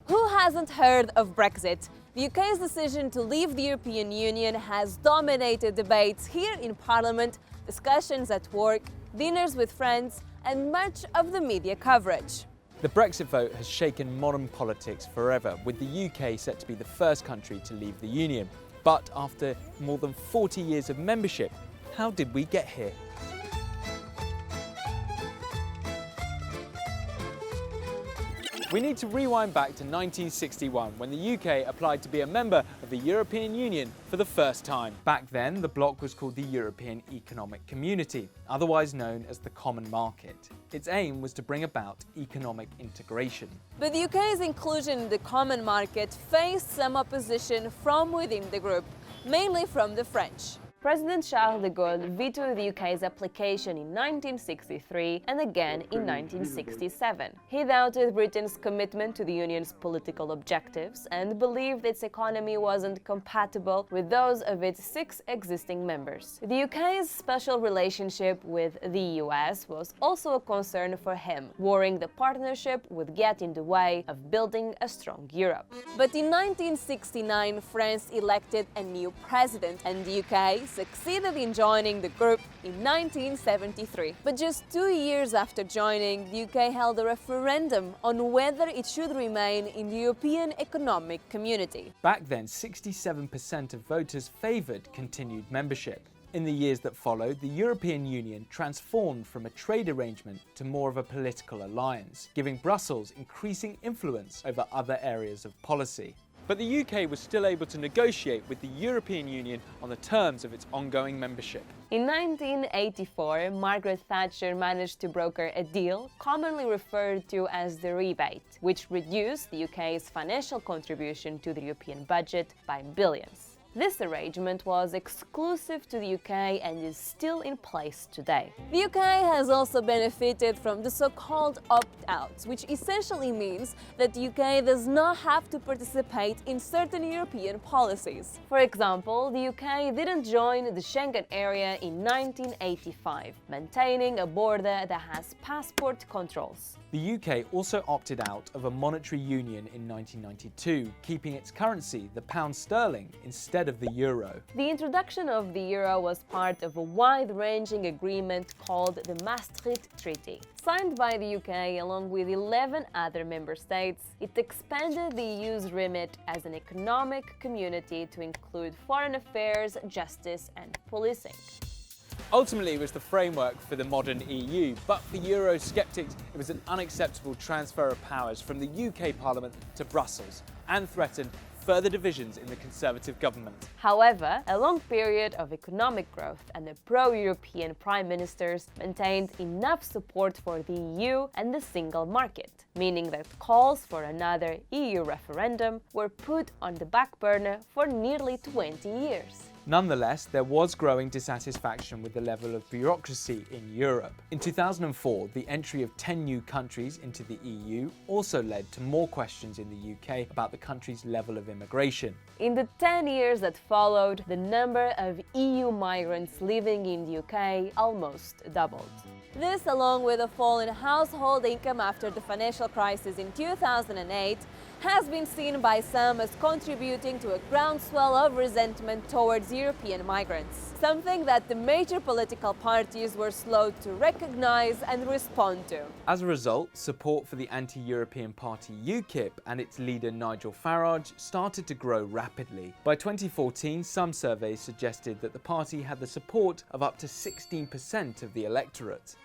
Who hasn't heard of Brexit? The UK's decision to leave the European Union has dominated debates here in Parliament, discussions at work, dinners with friends, and much of the media coverage. The Brexit vote has shaken modern politics forever, with the UK set to be the first country to leave the Union. But after more than 40 years of membership, how did we get here? We need to rewind back to 1961, when the UK applied to be a member of the European Union for the first time. Back then, the bloc was called the European Economic Community, otherwise known as the Common Market. Its aim was to bring about economic integration. But the UK's inclusion in the Common Market faced some opposition from within the group, mainly from the French. President Charles de Gaulle vetoed the UK's application in 1963 and again in 1967. He doubted Britain's commitment to the Union's political objectives and believed its economy wasn't compatible with those of its 6 existing members. The UK's special relationship with the US was also a concern for him, worrying the partnership would get in the way of building a strong Europe. But in 1969, France elected a new president, and the UK succeeded in joining the group in 1973. But just 2 years after joining, the UK held a referendum on whether it should remain in the European Economic Community. Back then, 67% of voters favoured continued membership. In the years that followed, the European Union transformed from a trade arrangement to more of a political alliance, giving Brussels increasing influence over other areas of policy. But the UK was still able to negotiate with the European Union on the terms of its ongoing membership. In 1984, Margaret Thatcher managed to broker a deal commonly referred to as the rebate, which reduced the UK's financial contribution to the European budget by billions. This arrangement was exclusive to the UK and is still in place today. The UK has also benefited from the so-called opt-outs, which essentially means that the UK does not have to participate in certain European policies. For example, the UK didn't join the Schengen area in 1985, maintaining a border that has passport controls. The UK also opted out of a monetary union in 1992, keeping its currency, the pound sterling, instead of the euro. The introduction of the euro was part of a wide-ranging agreement called the Maastricht Treaty. Signed by the UK along with 11 other member states, it expanded the EU's remit as an economic community to include foreign affairs, justice and policing. Ultimately, it was the framework for the modern EU, but for Eurosceptics, it was an unacceptable transfer of powers from the UK Parliament to Brussels and threatened further divisions in the Conservative government. However, a long period of economic growth and the pro-European prime ministers maintained enough support for the EU and the single market, meaning that calls for another EU referendum were put on the back burner for nearly 20 years. Nonetheless, there was growing dissatisfaction with the level of bureaucracy in Europe. In 2004, the entry of 10 new countries into the EU also led to more questions in the UK about the country's level of immigration. In the 10 years that followed, the number of EU migrants living in the UK almost doubled. This, along with a fall in household income after the financial crisis in 2008, has been seen by some as contributing to a groundswell of resentment towards European migrants, something that the major political parties were slow to recognize and respond to. As a result, support for the anti-European party UKIP and its leader Nigel Farage started to grow rapidly. By 2014, some surveys suggested that the party had the support of up to 16% of the electorate.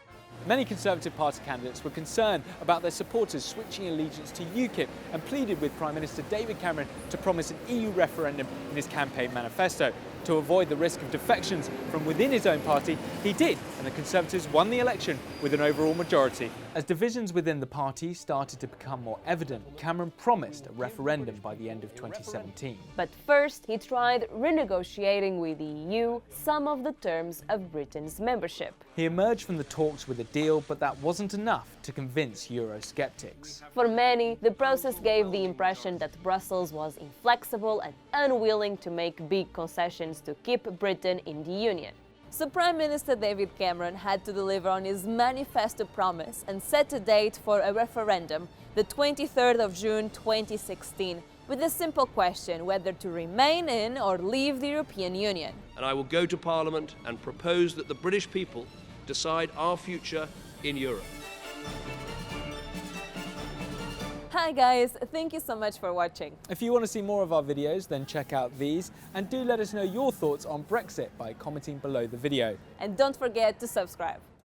Many Conservative Party candidates were concerned about their supporters switching allegiance to UKIP and pleaded with Prime Minister David Cameron to promise an EU referendum in his campaign manifesto. To avoid the risk of defections from within his own party, he did, and the Conservatives won the election with an overall majority. As divisions within the party started to become more evident, Cameron promised a referendum by the end of 2017. But first, he tried renegotiating with the EU some of the terms of Britain's membership. He emerged from the talks with a deal, but that wasn't enough to convince Eurosceptics. For many, the process gave the impression that Brussels was inflexible and unwilling to make big concessions to keep Britain in the Union. So Prime Minister David Cameron had to deliver on his manifesto promise and set a date for a referendum, the 23rd of June 2016, with a simple question whether to remain in or leave the European Union. And I will go to Parliament and propose that the British people decide our future in Europe. Hi guys, thank you so much for watching. If you want to see more of our videos, then check out these, and do let us know your thoughts on Brexit by commenting below the video. And don't forget to subscribe.